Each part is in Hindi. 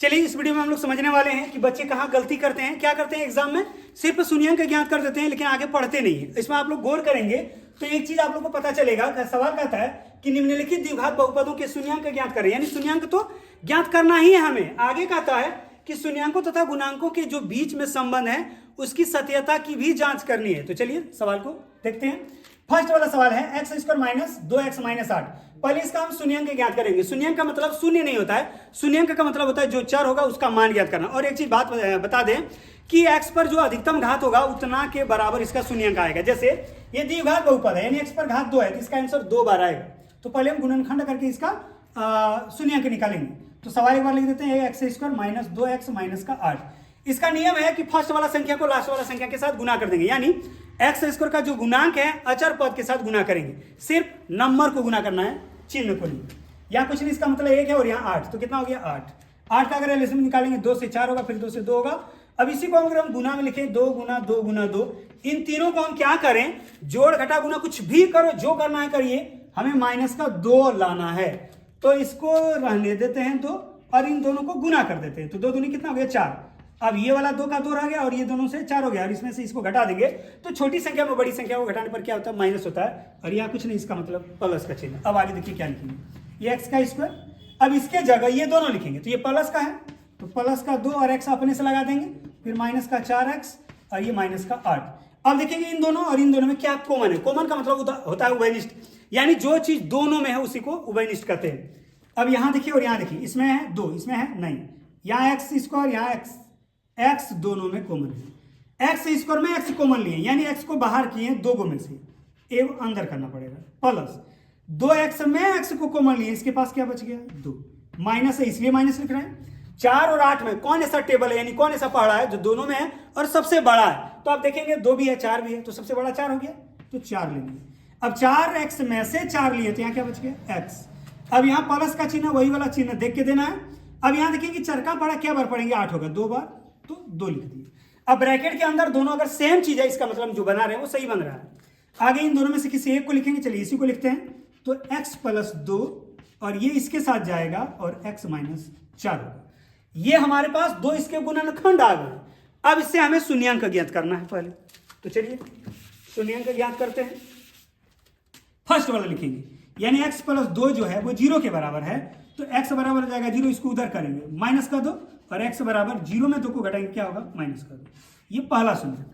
चलिए इस वीडियो में हम लोग समझने वाले हैं कि बच्चे कहाँ गलती करते हैं, क्या करते हैं एग्जाम में, सिर्फ शून्यांक ज्ञात कर देते हैं लेकिन आगे पढ़ते नहीं है। इसमें आप लोग गौर करेंगे तो एक चीज आप लोग को पता चलेगा कि सवाल कहता है कि निम्नलिखित द्विघात बहुपदों के शून्यांक ज्ञात करें, यानी शून्यांक तो ज्ञात करना ही है हमें। आगे कहता है कि शून्यांकों तथा गुणांकों के जो बीच में संबंध है उसकी सत्यता की भी जांच करनी है। तो चलिए सवाल को देखते हैं। फर्स्ट वाला सवाल है x square minus 2x minus 8। पहले इसका हम शून्यांक ज्ञात करेंगे। शून्यांक का मतलब शून्य नहीं होता है, शून्यांक का मतलब होता है जो चर होगा उसका मान ज्ञात करना। और एक चीज बात बता दें कि x पर जो अधिकतम घात होगा उतना के बराबर इसका शून्यांक आएगा। जैसे ये द्विघात बहुपद है यानी x पर घात 2 है तो इसका आंसर 2 बार आएगा। तो पहले हम गुणनखंड करके इसका शून्यांक निकालेंगे। तो सवाल एक बार लिख देते हैं x square minus 2x minus का 8। इसका नियम है कि फर्स्ट वाला संख्या को लास्ट वाला संख्या के साथ गुना कर देंगे, यानी एक्स स्क्वायर का जो गुणांक है अचर पद के साथ गुना करेंगे। सिर्फ नंबर को गुना करना है, चिन्ह को नहीं। यहाँ कुछ नहीं, इसका मतलब 1 है और यहाँ 8, तो कितना हो गया 8। 8 का अगर एलसीएम निकालेंगे 2 से 4 होगा, फिर 2 से 2 होगा। अब इसी को अगर हम गुना में लिखें 2 गुना 2 गुना 2, इन तीनों को हम क्या करें, जोड़ घटा गुना कुछ भी करो, जो करना है करिए, हमें माइनस का 2 लाना है। तो इसको रहने देते हैं 2 और इन दोनों को गुना कर देते हैं। तो 2 दूनी कितना हो गया 4। अब ये वाला 2 का 2 रह गया और ये दोनों से 4 हो गया और इसमें से इसको घटा देंगे तो छोटी संख्या में बड़ी संख्या को घटाने पर क्या होता है, माइनस होता है। और यहाँ कुछ नहीं, इसका मतलब प्लस का चिन्ह। अब आगे देखिए क्या लिखेंगे, ये एक्स का स्क्वायर, अब इसके जगह ये दोनों लिखेंगे। तो ये प्लस का है तो प्लस का 2 और एक्स अपने से लगा देंगे, फिर माइनस का 4x और ये माइनस का 8। अब देखेंगे इन दोनों और इन दोनों में क्या कॉमन है। कॉमन का मतलब होता है उभयनिष्ठ, यानी जो चीज दोनों में है उसी को उभयनिष्ठ कहते हैं। अब यहाँ देखिए और यहाँ देखिए, इसमें है 2, इसमें है नहीं। यहाँ एक्स स्क्वायर यहाँ एक्स दोनों में कॉमन है। एक्स स्क्वायर में एक्स कॉमन लिए, यानी एक्स को बाहर किए 2 गो में से, एक अंदर करना पड़ेगा। प्लस 2x में एक्स को कॉमन लिए, इसके पास क्या बच गया 2। माइनस है इसलिए माइनस लिख रहे हैं। 4 और 8 में कौन ऐसा टेबल है, यानी कौन ऐसा पहाड़ा है जो दोनों में है और सबसे बड़ा है। तो आप देखेंगे 2 भी है 4 भी है, तो सबसे बड़ा 4 हो गया, तो 4 लेंगे। अब 4x में से 4 लिए तो यहाँ क्या बच गया x। अब यहाँ प्लस का चिन्ह वही वाला चिन्ह देख के देना है। अब यहाँ देखिए कि चरका पड़ा क्या बार पढ़ेंगे, 8 होगा, 2 बार, तो 2 लिख दिए। अब ब्रैकेट के अंदर दोनों अगर सेम चीज है, इसका मतलब जो बना रहे हैं वो सही बन रहा है। आगे इन दोनों में से किसी एक को लिखेंगे, चलिए इसी को लिखते हैं। तो x प्लस 2 और ये इसके साथ जाएगा और x माइनस 4 होगा। ये हमारे पास 2 इसके गुणनखंड आ गए। अब इससे हमें शून्यांक ज्ञात करना है पहले। तो चलिए शून्यांक ज्ञात करते हैं। फर्स्ट वाला लिखेंगे, यानी x प्लस 2 जो है वो 0 के बराबर है, तो x बराबर हो जाएगा 0, इसको उधर करेंगे माइनस का 2 और x बराबर 0 में 2 को घटाएंगे क्या होगा, माइनस का 2। ये पहला शून्य।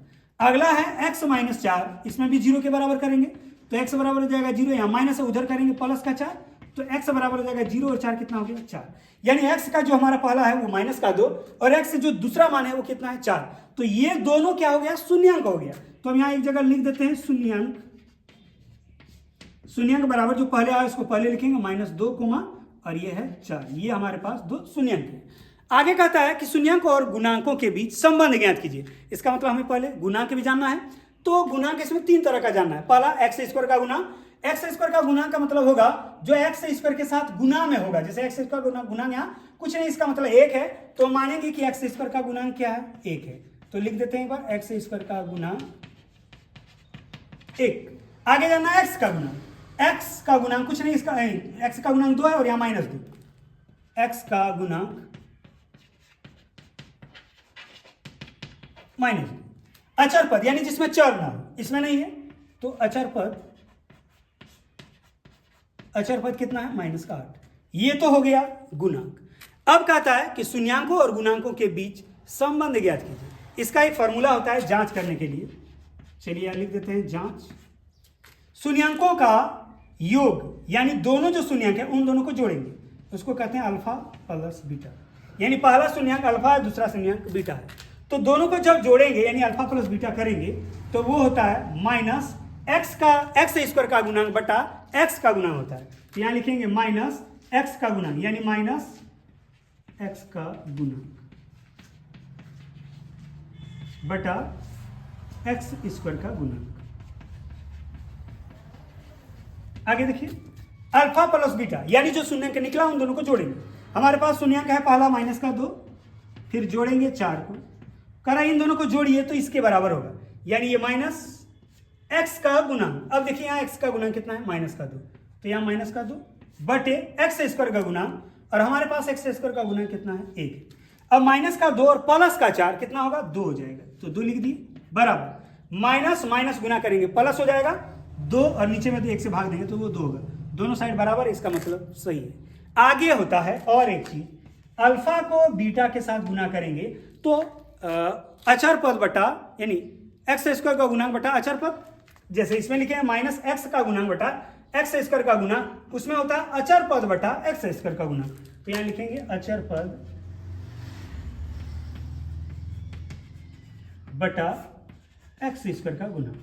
अगला है x माइनस 4, इसमें भी 0 के बराबर करेंगे तो x बराबर हो जाएगा 0, यहाँ माइनस है उधर करेंगे प्लस का 4, तो x बराबर हो जाएगा 0 और 4 कितना हो गया 4। यानी x का जो हमारा पहला है वो माइनस का 2 और x जो दूसरा मान है वो कितना है 4। तो ये दोनों क्या हो गया, शून्यांक हो गया। तो हम यहाँ एक जगह लिख देते हैं शून्यांक। शून्यांक बराबर जो पहले आया उसको पहले लिखेंगे -2 कोमा और ये है 4। ये हमारे पास 2 शून्यांक है। आगे कहता है कि शून्यांक और गुणांकों के बीच संबंध ज्ञात कीजिए। इसका मतलब हमें पहले गुणांक भी जानना है। तो गुणांक इसमें 3 तरह का जानना है। पहला एक्स स्क्वायर का गुणांक। एक्स स्क्वायर का गुणांक का मतलब होगा जो एक्स स्क्वायर के साथ गुना में होगा। जैसे एक्स स्क्वायर का गुणांक यहाँ कुछ नहीं, इसका मतलब 1 है, तो मानेंगे कि एक्स स्क्वायर का गुणांक क्या है, 1 है। तो लिख देते हैं एक बार, एक्स स्क्वायर का गुणांक 1। आगे जानना है एक्स का गुणांक। एक्स का गुणांक कुछ नहीं, इसका एक्स का गुणांक 2 है और यहाँ -2। एक्स का गुणांक -2। अचर पद यानी जिसमें चर ना हो, इसमें नहीं है तो अचर पद कितना है, -8। ये तो हो गया गुणांक। अब कहता है कि शून्यांकों और गुणांकों के बीच संबंध ज्ञात कीजिए। इसका एक फॉर्मूला होता है जांच करने के लिए। चलिए यहां लिख देते हैं जांच। शून्यांकों का योग यानी दोनों जो शून्यांक है उन दोनों को जोड़ेंगे, उसको कहते हैं अल्फा प्लस बीटा। यानी पहला शून्यांक अल्फा है, दूसरा शून्यांक बीटा है। तो दोनों को जब जोड़ेंगे यानी अल्फा प्लस बीटा करेंगे तो वो होता है माइनस एक्स स्क्वायर का गुणांक बटा एक्स का गुणांक होता है। तो यहाँ लिखेंगे माइनस एक्स का गुणांक यानी माइनस एक्स का गुणांक बटा एक्स स्क्वायर का गुणांक। आगे देखिए अल्फा प्लस बीटा यानी जो शून्यांक निकला उन दोनों को जोड़ेंगे। हमारे पास शून्यांक है पहला माइनस का 2, फिर जोड़ेंगे 4 को, करा इन दोनों को जोड़िए तो इसके बराबर होगा, यानी ये माइनस एक्स का गुणांक। अब देखिए यहाँ एक्स का गुणांक कितना है, माइनस का 2, तो यहाँ माइनस का 2 बटे एक्स स्क्वायर का गुणांक, और हमारे पास एक्स स्क्वायर का गुणांक कितना है, 1। अब माइनस का 2 और प्लस का 4 कितना होगा, 2 हो जाएगा, तो 2 लिख दिए, बराबर माइनस माइनस गुना करेंगे प्लस हो जाएगा 2 और नीचे में तो 1 से भाग देंगे तो वो 2 होगा, दोनों साइड बराबर, इसका मतलब सही है। आगे होता है और एक चीज, अल्फा को बीटा के साथ गुना करेंगे तो अचर पद बटा यानी एक्स स्क्वायर का गुणांक बटा अचर पद, जैसे इसमें लिखे हैं माइनस एक्स का गुणांक बटा एक्स स्क्वायर का गुना, उसमें होता है अचर पद बटा एक्स स्क्वायर का गुना, तो यहां लिखेंगे अचर पद बटा एक्स स्क्वायर का गुणांक।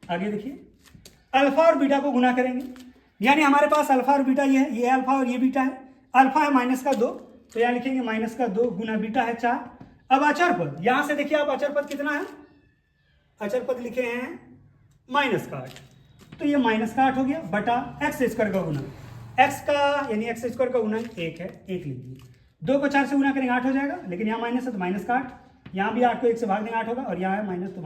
आगे देखिए, अल्फा और बीटा को गुना करेंगे, यानी हमारे पास अल्फा और बीटा ये है, ये अल्फा और ये बीटा है, अल्फा है माइनस का 2 तो यहां लिखेंगे माइनस का 2 गुना बीटा है 4। अब अचर पद, यहां से देखिए आप अचर पद कितना है, अचर पद लिखे हैं माइनस का 8, तो ये माइनस का 8 हो गया बटा एक्स स्क्वायर का गुना, एक्स का यानी एक्स स्क्वायर का गुना 1 है, 1 लिख दिए, 2 को 4 से गुना करेंगे 8 हो जाएगा, लेकिन यहाँ माइनस है तो माइनस का 8, यहाँ भी 8 को 1 से भाग देंगे 8 होगा, और यहाँ है माइनस तो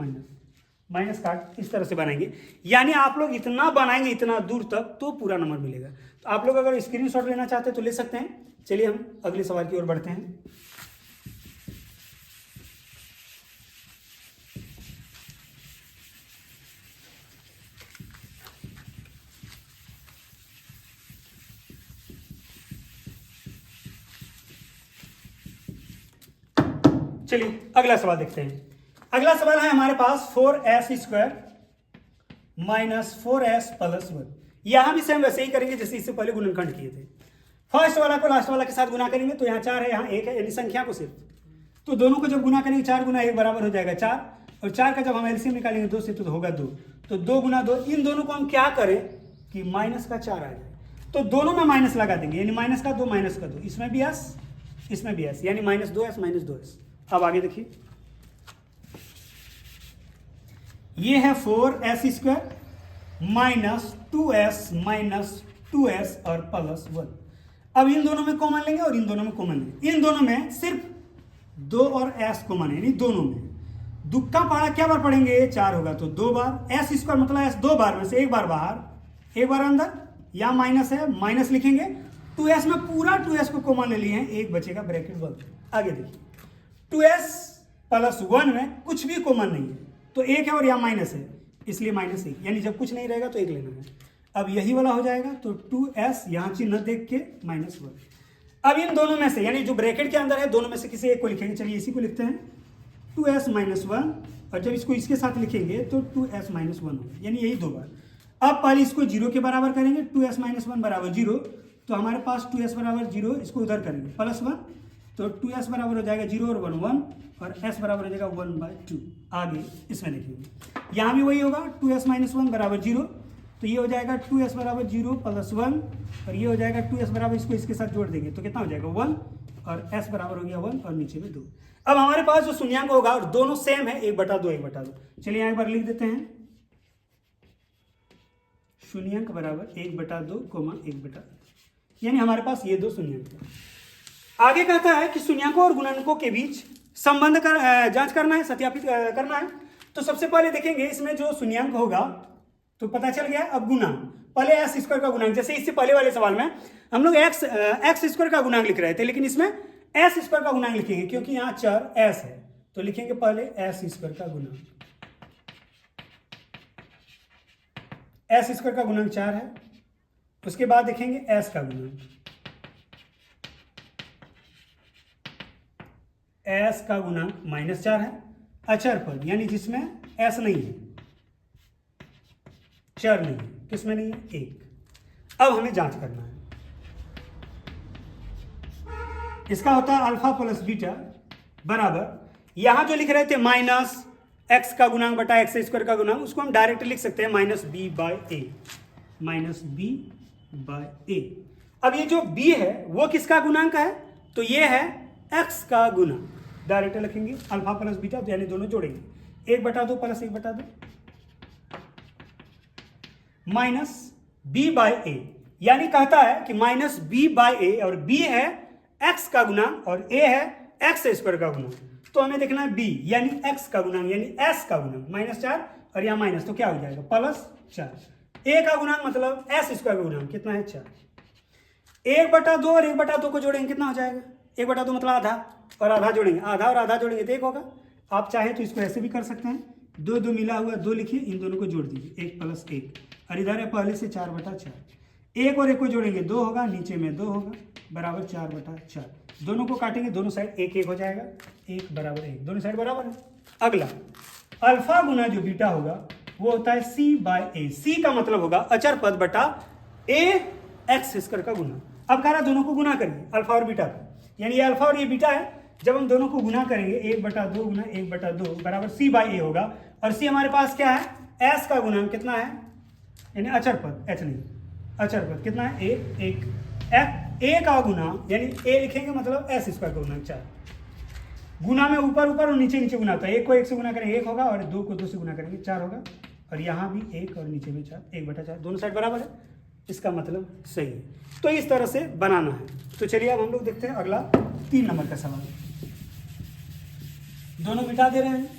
माइनस का 8, इस तरह से बनाएंगे। यानी आप लोग इतना बनाएंगे इतना दूर तक तो पूरा नंबर मिलेगा। तो आप लोग अगर स्क्रीनशॉट लेना चाहते हैं तो ले सकते हैं। चलिए हम अगले सवाल की ओर बढ़ते हैं। चलिए अगला सवाल देखते हैं। अगला सवाल है हमारे पास 4s square minus 4s plus 1। यहां भी सेम वैसे ही करेंगे जैसे इससे पहले गुणनखंड किए थे। फर्स्ट वाला को लास्ट वाला के साथ गुना करेंगे तो यहाँ 4 है, यहाँ 1 है, यानी संख्या को सिर्फ, तो दोनों को जब गुना करेंगे 4 गुना 1 बराबर हो जाएगा 4, और 4 का जब हम एलसीएम निकालेंगे 2 से तो होगा 2, तो 2 गुना 2, इन दोनों को हम क्या करें कि माइनस का 4 आ जाए, तो दोनों में माइनस लगा देंगे, यानी माइनस का 2 माइनस का 2, इसमें भी एस इसमें भी एस, यानी माइनस 2s। अब आगे देखिए, ये है 4s स्क्वायर माइनस 2s और प्लस 1। अब इन दोनों में कॉमन लेंगे और इन दोनों में कॉमन लेंगे, इन दोनों में सिर्फ 2 और s कॉमन है, यानी दोनों में दुक्का पड़ा क्या बार पढ़ेंगे, 4 होगा तो 2 बार, s स्क्वायर मतलब s 2 बार में से 1 बार बाहर 1 बार अंदर, या माइनस है माइनस लिखेंगे, 2s में पूरा 2s को कॉमन ले लिए हैं, एक बचेगा ब्रैकेट बंद। आगे देखिए 2s प्लस 1 में कुछ भी कॉमन नहीं है, तो 1 है और यहाँ माइनस है, इसलिए माइनस 1, यानी जब कुछ नहीं रहेगा तो 1 लेना है। अब यही वाला हो जाएगा, तो 2s यहाँ चिन्ह देख के माइनस 1। अब इन दोनों में से यानी जो ब्रैकेट के अंदर है दोनों में से किसी एक को लिखेंगे, चलिए इसी को लिखते हैं 2s माइनस 1, और जब इसको इसके साथ लिखेंगे तो 2s माइनस 1 होगा, यानी यही 2 बार। अब पहले इसको 0 के बराबर करेंगे, 2s माइनस 1 बराबर 0, तो हमारे पास 2s बराबर 0, इसको उधर करेंगे प्लस 1, तो 2s बराबर हो जाएगा 0 और 1 1, और s बराबर हो जाएगा 1/2। आगे इसमें देखिए यहाँ भी वही होगा, 2s माइनस 1 बराबर 0, तो ये हो जाएगा 2s बराबर 0 प्लस 1, और ये हो जाएगा 2s बराबर, इसको इसके साथ जोड़ देंगे तो कितना हो जाएगा 1, और s बराबर हो गया 1 और नीचे में 2। अब हमारे पास जो शून्यांक होगा और दोनों सेम है, 1/2 1/2। चलिए यहाँ एक बार लिख देते हैं, शून्यांक बराबर 1/2 1/2, यानी हमारे पास ये 2 शून्यांक है। आगे कहता है कि शून्यांकों और गुणनकों के बीच संबंध जांच करना है, सत्यापित करना है। तो सबसे पहले देखेंगे इसमें जो शून्यांक होगा तो पता चल गया। अब गुणांक, पहले एक्स स्क्वायर का गुणांक, जैसे इससे पहले वाले सवाल में हम लोग एक्स स्क्वायर का गुणांक लिख रहे थे, लेकिन इसमें एस स्क्वायर का गुणांक लिखेंगे क्योंकि यहाँ चर एस है, तो लिखेंगे पहले एस स्क्वायर का गुणांक। एस स्क्वायर का गुणांक 4 है, उसके बाद देखेंगे एस का गुणांक, एस का गुणांक -4 है, अचर पद यानी जिसमें एस नहीं है, चर नहीं है, किसमें नहीं है 1। अब हमें जांच करना है, इसका होता है अल्फा प्लस बीटा बराबर, यहां जो लिख रहे थे माइनस एक्स का गुणांक बटा एक्स स्क्वायर का गुणांक, उसको हम डायरेक्ट लिख सकते हैं -b/a, -b/a। अब ये जो b है वो किसका गुणांक है, तो ये है x का गुणांक, डायरेक्ट लिखेंगे अल्फा प्लस बीटा, तो यानी दोनों जोड़ेंगे 1/2 प्लस 1/2 माइनस b/a, यानी कहता है कि -b/a, और b है x का गुणांक और a है एक्स स्क्वायर का गुणांक, तो हमें देखना है b यानी x का गुणांक यानी s का गुणांक -4, और यहाँ माइनस, तो क्या हो जाएगा +4। a का गुणांक मतलब s स्क्वायर का गुणांक कितना है 4। 1/2 और 1/2 को जोड़ेंगे कितना हो जाएगा? 1/2 मतलब आधा, और आधा जोड़ेंगे, आधा और आधा जोड़ेंगे तो 1 होगा। आप चाहे तो इसको ऐसे भी कर सकते हैं, 2 2 मिला हुआ 2 लिखिए, इन दोनों को जोड़ दीजिए, 1 + 1, और इधर है पहले से 4/4, 1 और 1 को जोड़ेंगे 2 होगा, नीचे में 2 होगा, बराबर 4/4, दोनों को काटेंगे, दोनों साइड 1 1 हो जाएगा, 1 बराबर 1, दोनों साइड बराबर है। अगला अल्फा गुना जो बीटा होगा वो होता है C/A। C का मतलब होगा अचर पद बटा A x² का गुना। अब कह रहा दोनों को गुना करिए, अल्फा और बीटा का, यानी ये अल्फा और ये बीटा है, जब हम दोनों को गुना करेंगे 1/2 गुना 1/2 बराबर C/A होगा, और C हमारे पास क्या है? S का गुणांक कितना है, यानी अचर पद, H नहीं, अचर पद कितना है? A का गुना, यानी A लिखेंगे मतलब S² का गुणांक 4। गुना में ऊपर ऊपर और नीचे नीचे गुना होता है, 1 को 1 से गुना करेंगे 1 होगा, और 2 को 2 से गुना करेंगे 4 होगा, और यहाँ भी 1 और नीचे में 4, 1/4, दोनों साइड बराबर है, इसका मतलब सही है। तो इस तरह से बनाना है। तो चलिए अब हम लोग देखते हैं अगला 3 नंबर का सवाल। दोनों मिटा दे रहे हैं,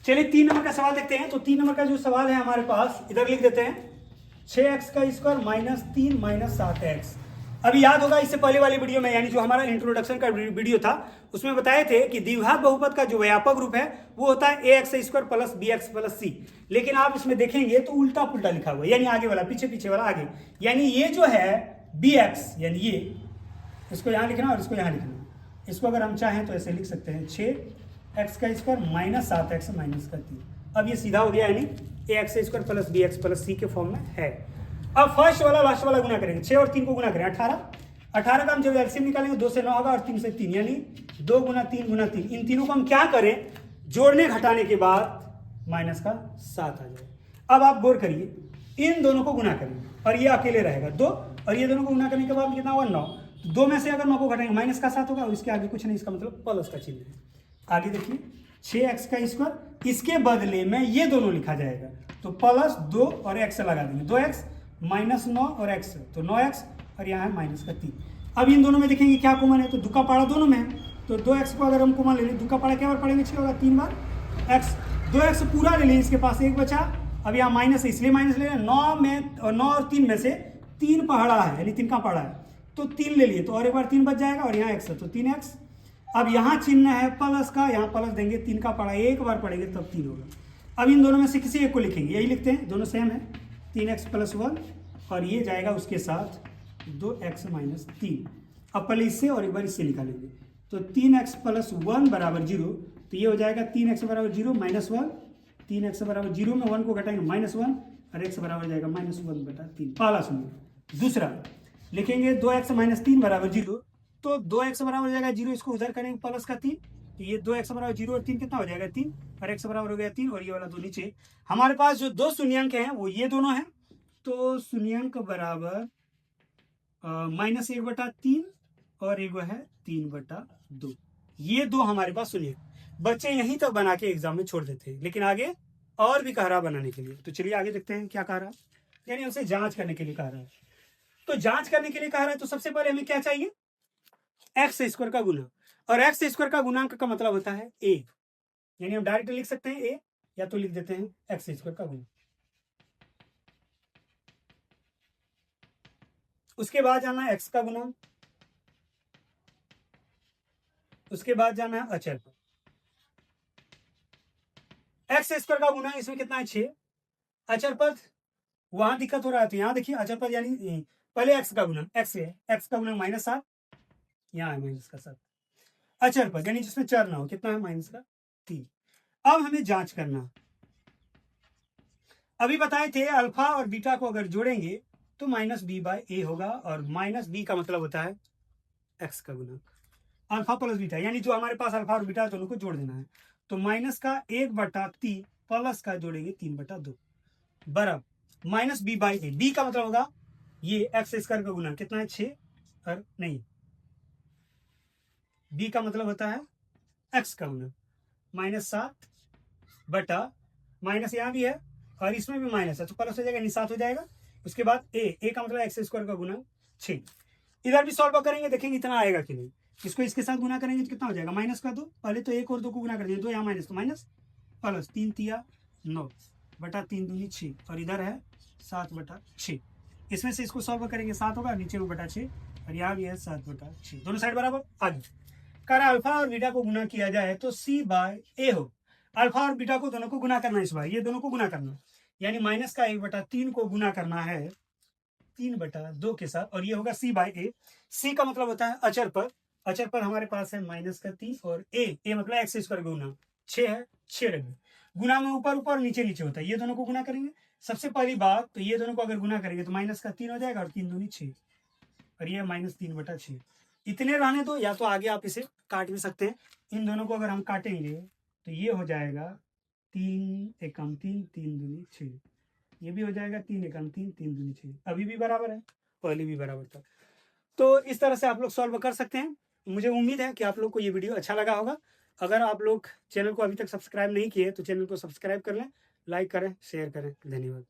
चलिए 3 नंबर का सवाल देखते हैं। तो 3 नंबर का जो सवाल है हमारे पास, इधर लिख देते हैं 6x² - 3 - 7x। अभी याद होगा इससे पहले वाली वीडियो में, यानी जो हमारा इंट्रोडक्शन का वीडियो था, उसमें बताए थे कि द्विघात बहुपद का जो व्यापक रूप है वो होता है ax² + bx + c। लेकिन आप इसमें देखेंगे तो उल्टा पुल्टा लिखा हुआ है, यानी आगे वाला पीछे, पीछे वाला आगे, यानी ये जो है bx, यानी ये, इसको यहाँ लिखना और इसको यहाँ लिखना। इसको अगर हम चाहें तो ऐसे लिख सकते हैं 6x² - 7x - 3। अब ये सीधा हो गया, यानी ax² + bx + c के फॉर्म में है। अब फर्स्ट वाला लास्ट वाला गुना करेंगे, 6 और 3 को गुना करें 18 का हम जब एलसीएम निकालेंगे 2 से 9 होगा, और 3 से 3, यानी 2 × 3 × 3। इन तीनों को हम क्या करें, जोड़ने घटाने के बाद माइनस का 7 आ जाए। अब आप गौर करिए, इन दोनों को गुना करेंगे और ये अकेले रहेगा 2, और ये दोनों को गुना करने के बाद कितना हुआ 9। 2 में से अगर 9 को घटाएंगे माइनस का 7 होगा, और इसके आगे कुछ नहीं, इसका मतलब प्लस का चिन्ह है। आगे देखिए 6x², इसके बदले में ये दोनों लिखा जाएगा, तो +2 और x लगा देंगे, 2x -9 और x, तो 9x, और यहाँ है -3। अब इन दोनों में देखेंगे क्या कॉमन है, तो दुका पाड़ा दोनों में है, तो 2x को अगर हम कॉमन ले लें, दुका पाड़ा क्या बार पढ़ेंगे, 6 होगा, 3 बार x, 2x पूरा ले लें, इसके पास 1 बचा। अब यहाँ माइनस है इसलिए माइनस ले लें, 9 और 3 में से 3 पहाड़ा है, यानी 3 का पहाड़ा है, तो 3 ले लिए, तो और एक बार 3 बच जाएगा, और यहाँ x है तो 3x। अब यहाँ चिन्ह है प्लस का, यहाँ प्लस देंगे, 3 का पढ़ा एक बार पढ़ेंगे तब 3 होगा। अब इन दोनों में से किसी एक को लिखेंगे, यही लिखते हैं, दोनों सेम है, 3x + 1, और ये जाएगा उसके साथ 2x - 3। अब पहले इससे और एक बार इससे निकालेंगे, तो 3x + 1 = 0, तो ये हो जाएगा 3x = 0 -1, 3x = 0 में 1 को घटाएंगे -1, और x बराबर जाएगा -1/3। पहला सुनिए। दूसरा लिखेंगे 2x - 3 = 0, तो 2x बराबर जाएगा 0, इसको उधर करेंगे प्लस का 3, तो ये 2x = 0 और 3 कितना हो जाएगा 3, और x बराबर हो गया 3, और ये वाला 2 नीचे। हमारे पास जो 2 शून्यांक हैं वो ये दोनों हैं, तो शून्यांक बराबर -1/3 और एक है 3/2। ये 2 हमारे पास शून्यांक। बच्चे यहीं तक बना के एग्जाम में छोड़ देते हैं, लेकिन आगे और भी कह रहा बनाने के लिए। तो चलिए आगे देखते हैं क्या कह रहा है, यानी हमसे जांच करने के लिए कह रहा है। तो जांच करने के लिए कह रहा है, तो सबसे पहले हमें क्या चाहिए, x² का गुना, और x² का गुणांक का मतलब होता है a, यानी हम डायरेक्ट लिख सकते हैं a, या तो लिख देते हैं x² का गुना। उसके बाद जाना है x का गुणांक, उसके बाद जाना है अचर पर। x² का गुना इसमें कितना है 6, अचर पद वहां दिक्कत हो रहा है, तो यहाँ देखिए अचर पद, यानी पहले x का गुना, x है, x का गुना -7, यहाँ है -7, अचर पद यानी जिसमें चर ना हो, कितना है -3। अब हमें जांच करना, अभी बताए थे अल्फा और बीटा को अगर जोड़ेंगे तो -b/a होगा, और -b का मतलब होता है x का गुना, अल्फा + बीटा, यानी जो हमारे पास अल्फा और बीटा दोनों को जोड़ देना है, तो -1/3 प्लस का जोड़ेंगे 3/2 बराबर -b/a। b का मतलब होगा ये x² का गुना, कितना है 6, और नहीं, b का मतलब होता है x का गुना, -7 बटा माइनस यहाँ भी है और इसमें भी माइनस है तो प्लस हो जाएगा, 7 हो जाएगा। उसके बाद ए का मतलब एक्स स्क्वायर का गुना 6। इधर भी सॉल्व करेंगे, देखेंगे इतना आएगा कि नहीं। इसको इसके साथ गुना करेंगे तो कितना हो जाएगा, माइनस का 2, पहले तो 1 और 2 को गुना कर दिए, 2 यहाँ माइनस तो माइनस प्लस 3 तिया 9 बटा 3 दूनी 6 और इधर है 7 बटा 6। इसमें से इसको सॉल्व करेंगे 7 होगा, नीचे में बटा 6 और यहाँ भी है 7 बटा 6, दोनों साइड बराबर। आगे कर अल्फा और बीटा को गुना किया जाए तो सी बाय ए हो। अल्फा और बीटा को दोनों को गुना करना है, इस बार ये दोनों को गुना करना है, यानी माइनस का 1/3 को गुना करना है 3/2 के साथ और ये होगा सी बाय ए। सी का मतलब होता है अचर पर, अचर पर हमारे पास है -3 और ए मतलब एक्स स्क्वायर गुना 6 है, 6 रख दो। गुना में ऊपर ऊपर नीचे नीचे होता है, ये दोनों को गुना करेंगे। सबसे पहली बात तो ये दोनों को अगर गुना करेंगे तो -3 हो जाएगा और 3 दूनी 6 और ये -3/6। इतने रहने दो, या तो आगे आप इसे काट भी सकते हैं। इन दोनों को अगर हम काटेंगे तो ये हो जाएगा 3 एकम 3 3 दूनी 6, ये भी हो जाएगा 3 एकम 3 3 दूनी 6, अभी भी बराबर है, पहले भी बराबर था। तो इस तरह से आप लोग सॉल्व कर सकते हैं। मुझे उम्मीद है कि आप लोग को ये वीडियो अच्छा लगा होगा। अगर आप लोग चैनल को अभी तक सब्सक्राइब नहीं किए तो चैनल को सब्सक्राइब कर लें, लाइक करें, शेयर करें। धन्यवाद।